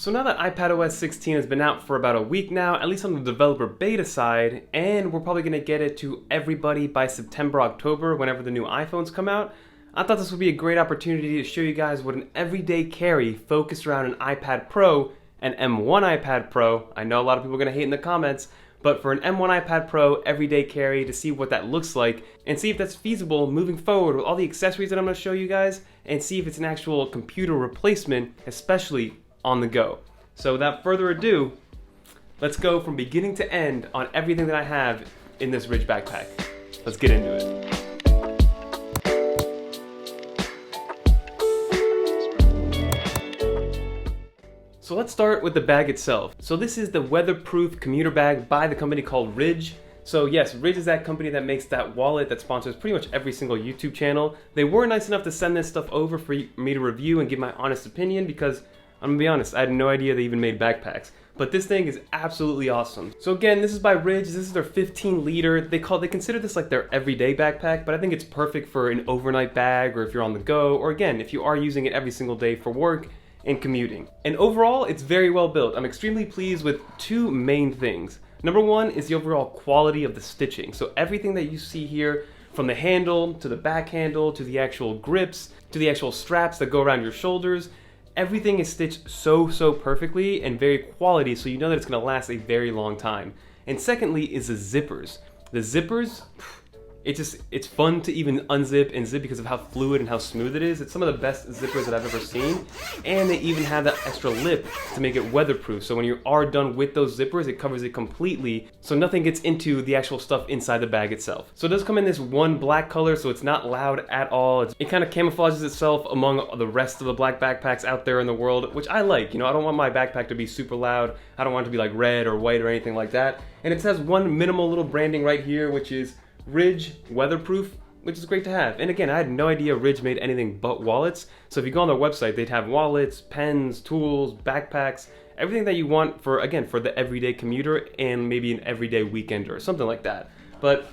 So now that iPadOS 16 has been out for about a week now, at least on the developer beta side, and we're probably going to get it to everybody by September, October, whenever the new iPhones come out, I thought this would be a great opportunity to show you guys what an everyday carry focused around an iPad Pro and M1 iPad Pro. I know a lot of people are going to hate in the comments, but for an M1 iPad Pro everyday carry, to see what that looks like and see if that's feasible moving forward with all the accessories that I'm going to show you guys, and see if it's an actual computer replacement, especially on the go. So without further ado, let's go from beginning to end on everything that I have in this Ridge backpack. Let's get into it. So let's start with the bag itself. So this is the weatherproof commuter bag by the company called Ridge. So yes, Ridge is that company that makes that wallet that sponsors pretty much every single YouTube channel. They were nice enough to send this stuff over for me to review and give my honest opinion, because I'm gonna be honest, I had no idea they even made backpacks. But this thing is absolutely awesome. So again, this is by Ridge. This is their 15 liter. They consider this like their everyday backpack, but I think it's perfect for an overnight bag, or if you're on the go, or again, if you are using it every single day for work and commuting. And overall, it's very well built. I'm extremely pleased with two main things. Number one is the overall quality of the stitching. So everything that you see here, from the handle to the back handle to the actual grips to the actual straps that go around your shoulders, everything is stitched so perfectly and very quality, so you know that it's gonna last a very long time. And secondly is the zippers. The zippers, it's fun to even unzip and zip because of how fluid and how smooth it is. It's some of the best zippers that I've ever seen. And they even have that extra lip to make it weatherproof. So when you are done with those zippers, it covers it completely, so nothing gets into the actual stuff inside the bag itself. So it does come in this one black color, so it's not loud at all. It kind of camouflages itself among the rest of the black backpacks out there in the world, which I like. You know, I don't want my backpack to be super loud. I don't want it to be like red or white or anything like that. And it has one minimal little branding right here, which is Ridge weatherproof, which is great to have. And again, I had no idea Ridge made anything but wallets. So if you go on their website, they'd have wallets, pens, tools, backpacks, everything that you want for, again, for the everyday commuter and maybe an everyday weekender or something like that. But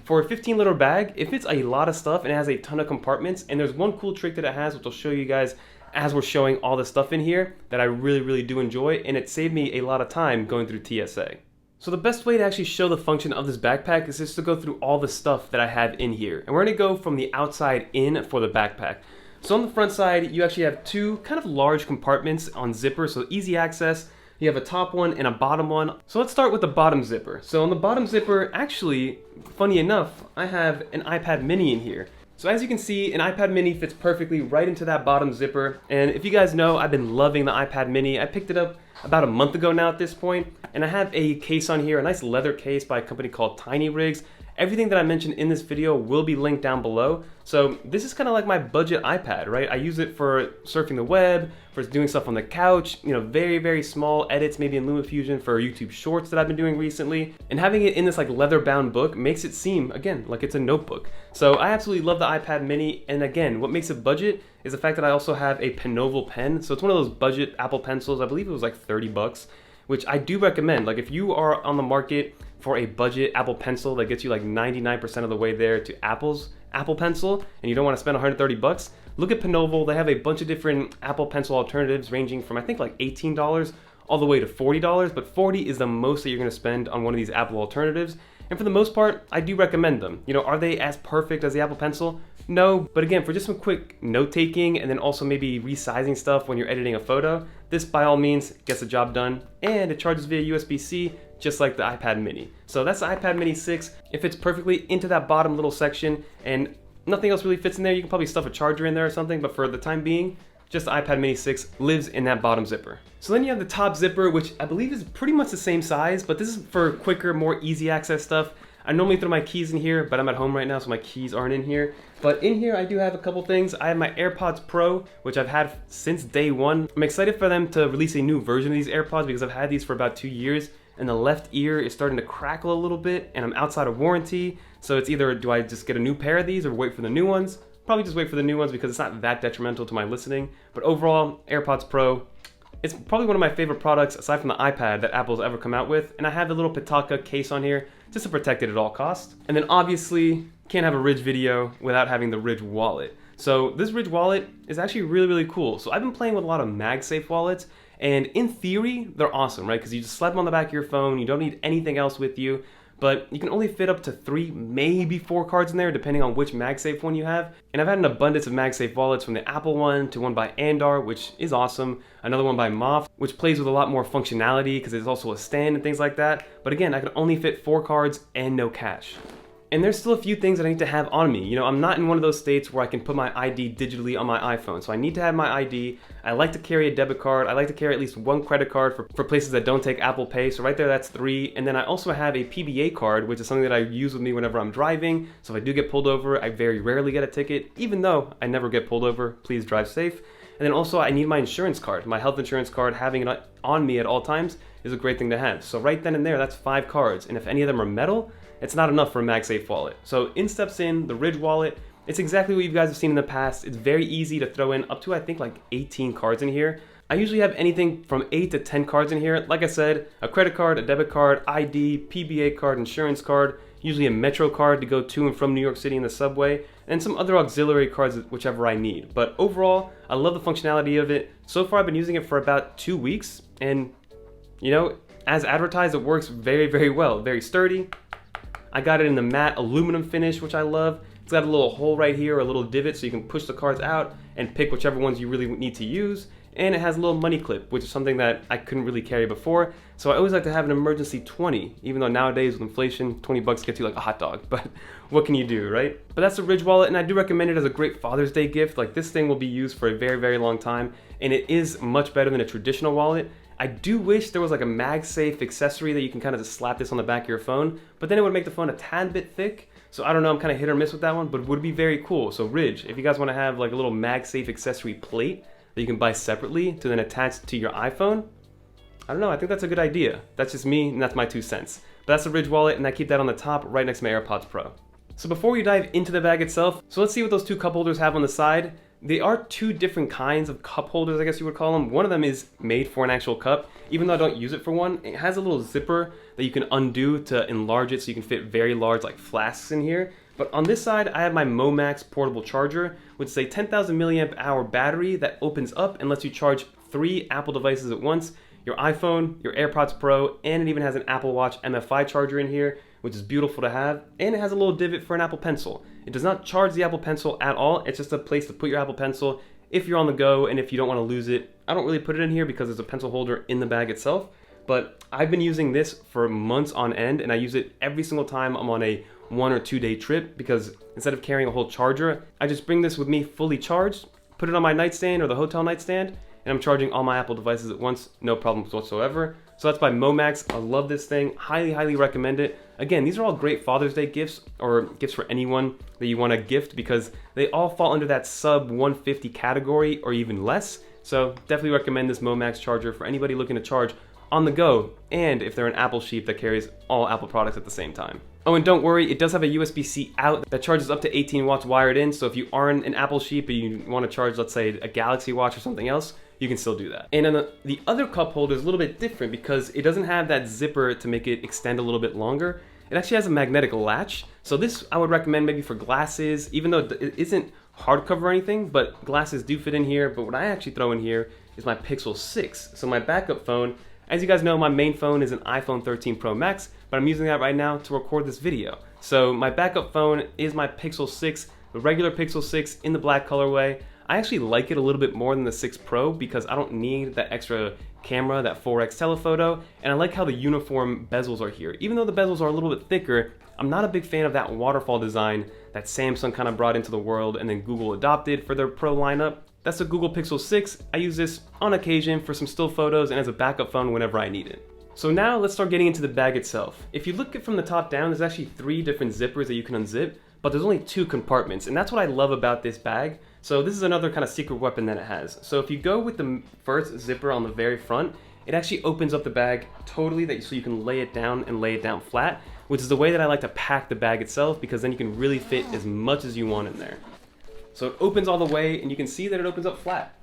for a 15 liter bag, it fits a lot of stuff and it has a ton of compartments. And there's one cool trick that it has, which I'll show you guys as we're showing all the stuff in here, that I really do enjoy, and it saved me a lot of time going through TSA. So the best way to actually show the function of this backpack is just to go through all the stuff that I have in here. And we're gonna go from the outside in for the backpack. So on the front side, you actually have two kind of large compartments on zippers, so easy access. You have a top one and a bottom one. So let's start with the bottom zipper. So on the bottom zipper, actually, funny enough, I have an iPad mini in here. So as you can see, an iPad mini fits perfectly right into that bottom zipper. And if you guys know, I've been loving the iPad mini. I picked it up about a month ago now at this point, and I have a case on here, a nice leather case by a company called Tiny Rigs. Everything that I mentioned in this video will be linked down below. So this is kind of like my budget iPad, right? I use it for surfing the web, for doing stuff on the couch, you know, very small edits, maybe in LumaFusion for YouTube shorts that I've been doing recently. And having it in this like leather bound book makes it seem, again, like it's a notebook. So I absolutely love the iPad mini. And again, what makes it budget is the fact that I also have a Penoval pen. So it's one of those budget Apple pencils. I believe it was like 30 bucks, which I do recommend. Like if you are on the market for a budget Apple pencil that gets you like 99% of the way there to Apple's Apple Pencil, and you don't want to spend 130 bucks, look at Penoval. They have a bunch of different Apple Pencil alternatives ranging from I think like $18 all the way to $40, but 40 is the most that you're going to spend on one of these Apple alternatives. And for the most part, I do recommend them. You know, are they as perfect as the Apple Pencil? No, but again, for just some quick note-taking and then also maybe resizing stuff when you're editing a photo, this by all means gets the job done, and it charges via USB-C just like the iPad mini. So that's the iPad mini 6. It fits perfectly into that bottom little section, and nothing else really fits in there. You can probably stuff a charger in there or something, but for the time being, just the iPad mini 6 lives in that bottom zipper. So then you have the top zipper, which I believe is pretty much the same size, but this is for quicker, more easy access stuff. I normally throw my keys in here, but I'm at home right now, so my keys aren't in here. But in here, I do have a couple things. I have my Airpods Pro, which I've had since day one. I'm excited for them to release a new version of these AirPods because I've had these for about 2 years, and the left ear is starting to crackle a little bit, and I'm outside of warranty. So it's either, do I just get a new pair of these or wait for the new ones? Probably just wait for the new ones because it's not that detrimental to my listening. But overall, AirPods Pro, it's probably one of my favorite products aside from the iPad that Apple's ever come out with. And I have the little Pitaka case on here just to protect it at all costs. And then obviously, can't have a Ridge video without having the Ridge wallet. So this Ridge wallet is actually really cool. So I've been playing with a lot of Magsafe wallets, And in theory, they're awesome, right? Because you just slap them on the back of your phone, you don't need anything else with you, but you can only fit up to 3, maybe 4 cards in there, depending on which Magsafe one you have. And I've had an abundance of Magsafe wallets, from the Apple one to one by Andar, which is awesome, another one by Moth, which plays with a lot more functionality because there's also a stand and things like that. But again, I can only fit 4 cards and no cash. And there's still a few things that I need to have on me. You know, I'm not in one of those states where I can put my ID digitally on my iPhone. So I need to have my ID. I like to carry a debit card. I like to carry at least 1 credit card for places that don't take Apple Pay. So right there, that's 3. And then I also have a PBA card, which is something that I use with me whenever I'm driving. So if I do get pulled over, I very rarely get a ticket, even though I never get pulled over. Please drive safe. And then also I need my insurance card, my health insurance card. Having it on me at all times is a great thing to have. So right then and there, that's 5 cards. And if any of them are metal, it's not enough for a Magsafe wallet. So in steps in the Ridge wallet. It's exactly what you guys have seen in the past. It's very easy to throw in up to, I think, like 18 cards in here. I usually have anything from 8 to 10 cards in here. Like I said, a credit card, a debit card, ID, PBA card, insurance card, usually a Metro card to go to and from New York City in the subway, and some other auxiliary cards, whichever I need. But overall, I love the functionality of it. So far, I've been using it for about 2 weeks, and you know, as advertised, it works very, very well. Very sturdy. I got it in the matte aluminum finish, which I love. It's got a little hole right here, a little divot, so you can push the cards out and pick whichever ones you really need to use. And it has a little money clip, which is something that I couldn't really carry before. So I always like to have an emergency 20, even though nowadays with inflation, 20 bucks gets you like a hot dog. But what can you do, right? But that's the Ridge wallet, and I do recommend it as a great Father's Day gift. Like, this thing will be used for a very, very long time, and it is much better than a traditional wallet. I do wish there was like a MagSafe accessory that you can kind of just slap this on the back of your phone, but then it would make the phone a tad bit thick. So I don't know, I'm kind of hit or miss with that one, but it would be very cool. So Ridge, if you guys want to have like a little MagSafe accessory plate that you can buy separately to then attach to your iPhone, I don't know, I think that's a good idea. That's just me, and that's my 2 cents. But that's the Ridge wallet, and I keep that on the top right next to my AirPods Pro. So before we dive into the bag itself, so let's see what those 2 cup holders have on the side. They are 2 different kinds of cup holders, I guess you would call them. One of them is made for an actual cup, even though I don't use it for one. It has a little zipper that you can undo to enlarge it so you can fit very large like flasks in here. But on this side, I have my Momax portable charger, which is a 10,000 milliamp hour battery that opens up and lets you charge 3 Apple devices at once. Your iPhone, your AirPods Pro, and it even has an Apple Watch MFI charger in here, which is beautiful to have. And it has a little divot for an Apple Pencil. It does not charge the Apple Pencil at all. It's just a place to put your Apple Pencil if you're on the go and if you don't want to lose it. I don't really put it in here because there's a pencil holder in the bag itself. But I've been using this for months on end, and I use it every single time I'm on a 1 or 2 day trip, because instead of carrying a whole charger, I just bring this with me fully charged, put it on my nightstand or the hotel nightstand, and I'm charging all my Apple devices at once, no problems whatsoever. So that's by Momax. I love this thing. Highly, highly recommend it. Again, these are all great Father's Day gifts, or gifts for anyone that you want to gift, because they all fall under that sub 150 category or even less. So definitely recommend this Momax charger for anybody looking to charge on the go, and if they're an Apple sheep that carries all Apple products at the same time. Oh, and don't worry, it does have a USB-C out that charges up to 18 watts wired in, so if you aren't an Apple sheep and you want to charge, let's say, a Galaxy Watch or something else, you can still do that. And then the other cup holder is a little bit different because it doesn't have that zipper to make it extend a little bit longer. It actually has a magnetic latch. So this I would recommend maybe for glasses, even though it isn't hardcover or anything, but glasses do fit in here. But what I actually throw in here is my Pixel 6. So my backup phone, as you guys know, my main phone is an iPhone 13 Pro Max, but I'm using that right now to record this video. So my backup phone is my Pixel 6, the regular Pixel 6 in the black colorway. I actually like it a little bit more than the 6 Pro because I don't need that extra camera, that 4x telephoto, and I like how the uniform bezels are here. Even though the bezels are a little bit thicker, I'm not a big fan of that waterfall design that Samsung kind of brought into the world and then Google adopted for their Pro lineup. That's the Google Pixel 6. I use this on occasion for some still photos and as a backup phone whenever I need it. So now let's start getting into the bag itself. If you look at it from the top down, there's actually 3 different zippers that you can unzip, but there's only 2 compartments, and that's what I love about this bag. So this is another kind of secret weapon that it has. So if you go with the first zipper on the very front, it actually opens up the bag totally so you can lay it down and lay it down flat, which is the way that I like to pack the bag itself, because then you can really fit as much as you want in there. So it opens all the way, and you can see that it opens up flat.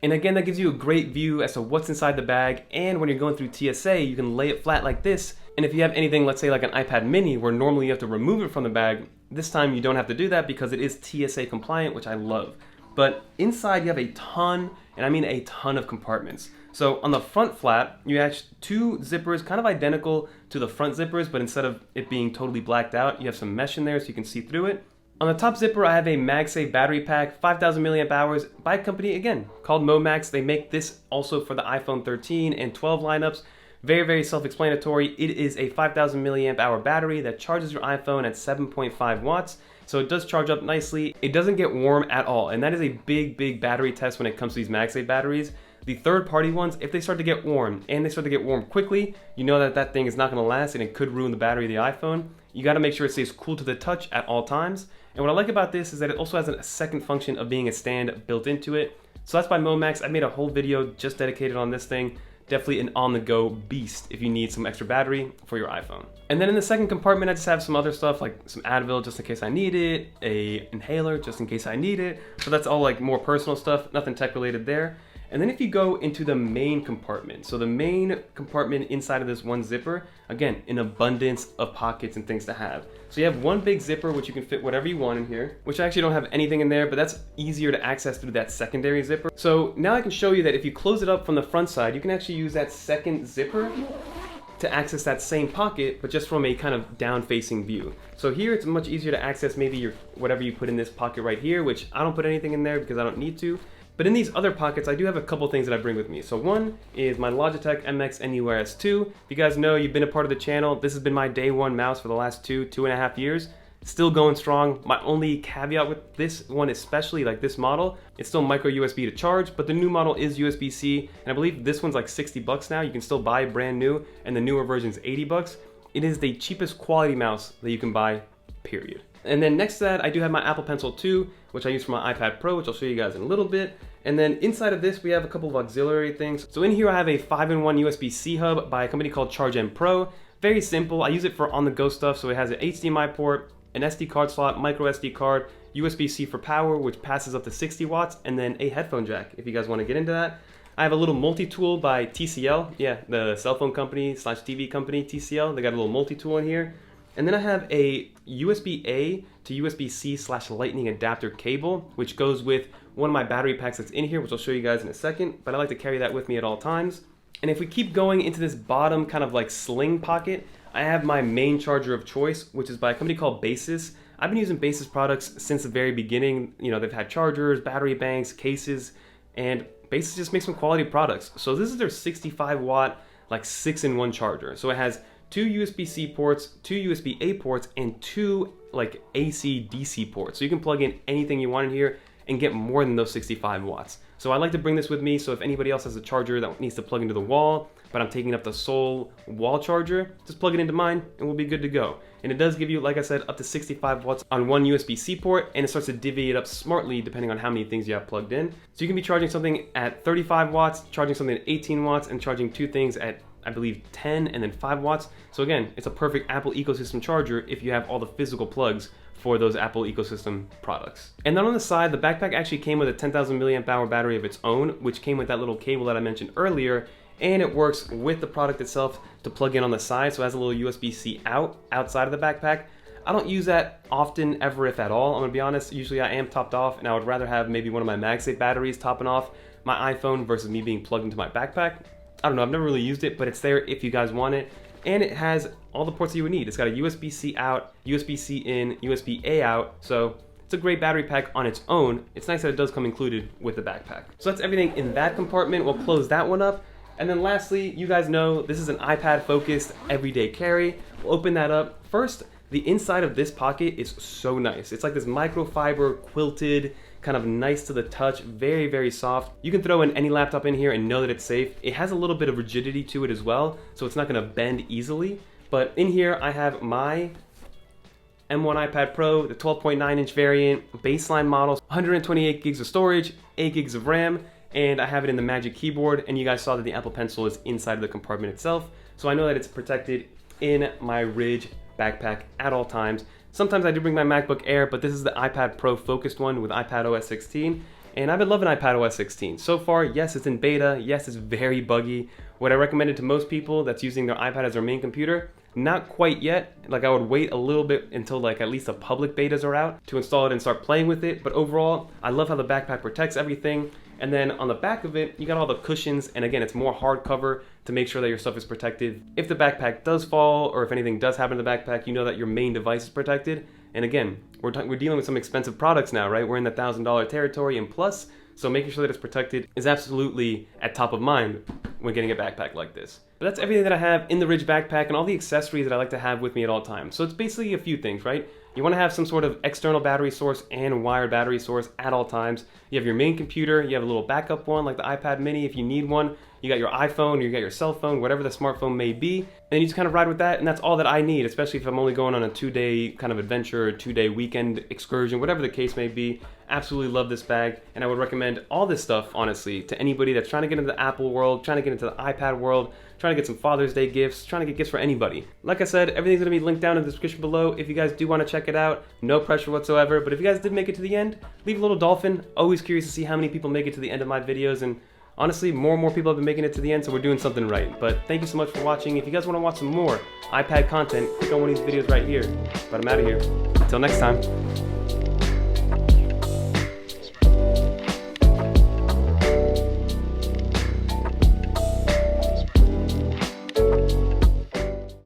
And again, that gives you a great view as to what's inside the bag, and when you're going through TSA, you can lay it flat like this. And if you have anything, let's say like an iPad mini, where normally you have to remove it from the bag, this time you don't have to do that because it is TSA compliant, which I love. But inside you have a ton, and I mean a ton of compartments. So on the front flap, you have two zippers kind of identical to the front zippers, but instead of it being totally blacked out, you have some mesh in there so you can see through it. On the top zipper, I have a Magsafe battery pack, 5,000 milliamp hours, by a company, again, called Momax. They make this also for the iPhone 13 and 12 lineups. Very, very self-explanatory. It is a 5,000 milliamp hour battery that charges your iPhone at 7.5 watts. So it does charge up nicely. It doesn't get warm at all. And that is a big, big battery test when it comes to these Magsafe batteries. The third-party ones, if they start to get warm, and they start to get warm quickly, you know that that thing is not gonna last and it could ruin the battery of the iPhone. You gotta make sure it stays cool to the touch at all times. And what I like about this is that it also has a second function of being a stand built into it. So that's by Momax. I made a whole video just dedicated on this thing. Definitely an on-the-go beast if you need some extra battery for your iPhone. And then in the second compartment, I just have some other stuff like some Advil just in case I need it, a inhaler just in case I need it. So that's all like more personal stuff, nothing tech related there. And then if you go into the main compartment, so the main compartment inside of this one zipper, again, an abundance of pockets and things to have. So you have one big zipper, which you can fit whatever you want in here, which I actually don't have anything in there, but that's easier to access through that secondary zipper. So now I can show you that if you close it up from the front side, you can actually use that second zipper to access that same pocket, but just from a kind of down-facing view. So here it's much easier to access maybe your whatever you put in this pocket right here, which I don't put anything in there because I don't need to. But in these other pockets, I do have a couple things that I bring with me. So one is my Logitech MX NURS2. If you guys know, you've been a part of the channel, this has been my day one mouse for the last two and a half years. Still going strong. My only caveat with this one, especially like this model, it's still micro USB to charge, but the new model is USB-C, and I believe this one's like 60 bucks now. You can still buy brand new, and the newer version's 80 bucks. It is the cheapest quality mouse that you can buy, period. And then next to that, I do have my Apple Pencil 2, which I use for my iPad Pro, which I'll show you guys in a little bit. And then inside of this, we have a couple of auxiliary things. So in here, I have a 5-in-1 USB-C hub by a company called Chime Pro. Very simple. I use it for on-the-go stuff. So it has an HDMI port, an SD card slot, micro SD card, USB-C for power, which passes up to 60 watts, and then a headphone jack, if you guys want to get into that. I have a little multi-tool by TCL. Yeah, the cell phone company / TV company, TCL. They got a little multi-tool in here. And then I have a USB-A to USB-C / lightning adapter cable, which goes with one of my battery packs that's in here, which I'll show you guys in a second, but I like to carry that with me at all times. And if we keep going into this bottom kind of like sling pocket, I have my main charger of choice, which is by a company called Basis. I've been using Basis products since the very beginning. You know, they've had chargers, battery banks, cases, and Basis just makes some quality products. So this is their 65 watt, like 6-in-1 charger. So it has 2 USB-C ports, 2 USB-A ports, and 2 like AC/DC ports. So you can plug in anything you want in here and get more than those 65 watts. So I like to bring this with me, so if anybody else has a charger that needs to plug into the wall, but I'm taking up the sole wall charger, just plug it into mine and we'll be good to go. And it does give you, like I said, up to 65 watts on one USB-C port, and it starts to divvy it up smartly depending on how many things you have plugged in. So you can be charging something at 35 watts, charging something at 18 watts, and charging two things at, I believe, 10 and then 5 watts. So again, it's a perfect Apple ecosystem charger if you have all the physical plugs for those Apple ecosystem products. And then on the side, the backpack actually came with a 10,000 milliamp hour battery of its own, which came with that little cable that I mentioned earlier, and it works with the product itself to plug in on the side, so it has a little USB-C outside of the backpack. I don't use that often, ever, if at all. I'm gonna be honest, usually I am topped off, and I would rather have maybe one of my Magsafe batteries topping off my iPhone versus me being plugged into my backpack. I don't know, I've never really used it, but it's there if you guys want it. And it has all the ports that you would need. It's got a USB-C out, USB-C in, USB-A out, so it's a great battery pack on its own. It's nice that it does come included with the backpack. So that's everything in that compartment. We'll close that one up. And then lastly, you guys know this is an iPad-focused everyday carry. We'll open that up. First, the inside of this pocket is so nice. It's like this microfiber quilted, kind of nice to the touch, very, very soft. You can throw in any laptop in here and know that it's safe. It has a little bit of rigidity to it as well, so it's not gonna bend easily. But in here, I have my M1 iPad Pro, the 12.9-inch variant, baseline model, 128 gigs of storage, 8 gigs of RAM, and I have it in the Magic Keyboard, and you guys saw that the Apple Pencil is inside of the compartment itself, so I know that it's protected in my Ridge backpack at all times. Sometimes I do bring my MacBook Air, but this is the iPad Pro focused one with iPadOS 16, and I've been loving iPadOS 16. So far, yes, it's in beta, yes, it's very buggy. Would I recommend it to most people that's using their iPad as their main computer? Not quite yet. Like, I would wait a little bit until like at least the public betas are out to install it and start playing with it, but overall, I love how the backpack protects everything. And then on the back of it, you got all the cushions, and again, it's more hardcover to make sure that your stuff is protected. If the backpack does fall, or if anything does happen to the backpack, you know that your main device is protected. And again, we're dealing with some expensive products now, right? We're in the $1,000 territory and plus, so making sure that it's protected is absolutely at top of mind when getting a backpack like this. But that's everything that I have in the Ridge backpack and all the accessories that I like to have with me at all times. So it's basically a few things, right? You want to have some sort of external battery source and wired battery source at all times. You have your main computer, you have a little backup one like the iPad mini if you need one. You got your iPhone, or you got your cell phone, whatever the smartphone may be. And you just kind of ride with that, and that's all that I need, especially if I'm only going on a 2-day kind of adventure, or 2-day weekend excursion, whatever the case may be. Absolutely love this bag, and I would recommend all this stuff, honestly, to anybody that's trying to get into the Apple world, trying to get into the iPad world, trying to get some Father's Day gifts, trying to get gifts for anybody. Like I said, everything's going to be linked down in the description below if you guys do want to check it out. No pressure whatsoever, but if you guys did make it to the end, leave a little dolphin. Always curious to see how many people make it to the end of my videos, and honestly, more and more people have been making it to the end, so we're doing something right. But thank you so much for watching. If you guys want to watch some more iPad content, click on one of these videos right here. But I'm out of here. Until next time.